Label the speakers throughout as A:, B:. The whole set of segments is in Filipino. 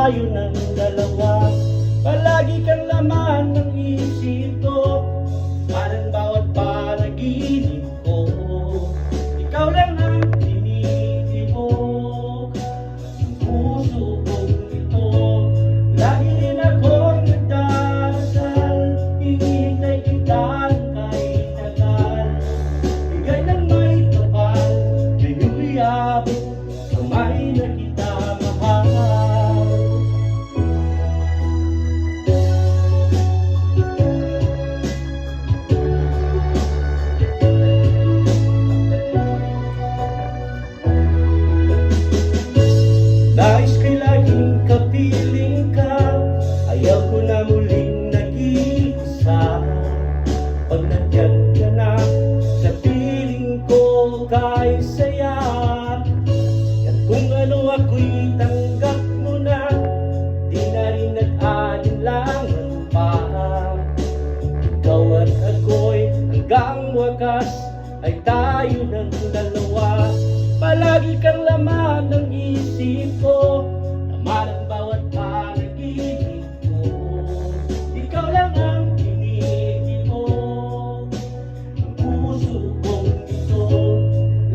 A: tayo ng dalawa. Palagi kang laman ng isip ko, parang bawat panaginip ko. Ikaw lang ang tinitibok ng puso kong ito. Lagi rin akong nagdarasal, hinihintay kita kahit tagal. Bigay ng may kapal, ngayong iabot kamay na kita mahal. Nais ko'y laging kapiling ka, ayaw ko na muling nag-iisa. Pag nandiyan ka na, sa piling ko ka'y saya. At kung ano ako'y tanggap mo na, di na rin nag-alinlangan pa. Ikaw at ako'y hanggang wakas ay tayo ng dalawa. Palagi kang laman ng isip ko, laman ang bawat panaginip ko. Ikaw lang ang tinitibok ng puso kong ito.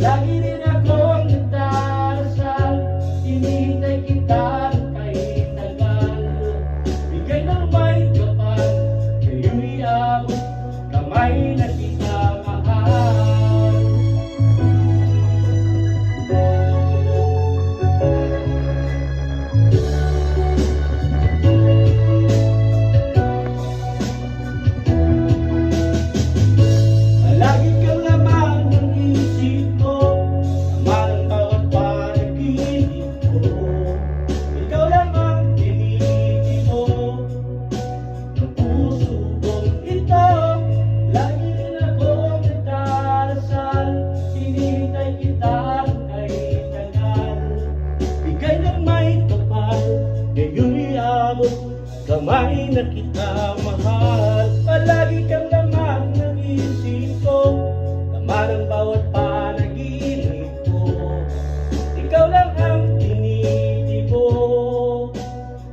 A: Lagi rin akong nagdarasal, hinihintay kita kahit tagal. Bigay ng may kapal, ngayong iabot kamay na kita mahal. Lagi kang laman ng isip ko, laman ang bawat panaginip ko. Ikaw lang ang tinitibok ng puso kong ito. Lagi rin akong nagdarasal, hinihintay kita kahit tagal. Bigay ng may kapal, ngayong iabot kamay na kita mahal. Palagi kang laman ng isip ko, laman ang bawat panaginip ko. Ikaw lang ang tinitibok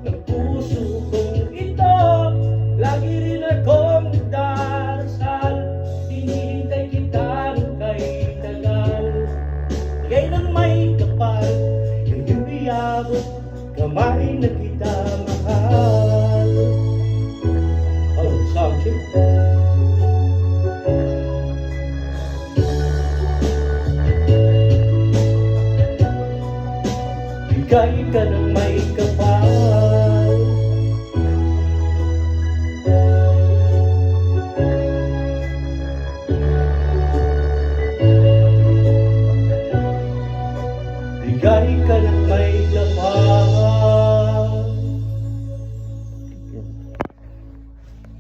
A: ng puso kong ito. Lagi rin akong nagdarasal, hinihintay kita kahit tagal. Bigay ng may kapal, ngayong iabot kamay na kita mahal. Oh, sound check. Bigay ka ng may kapal,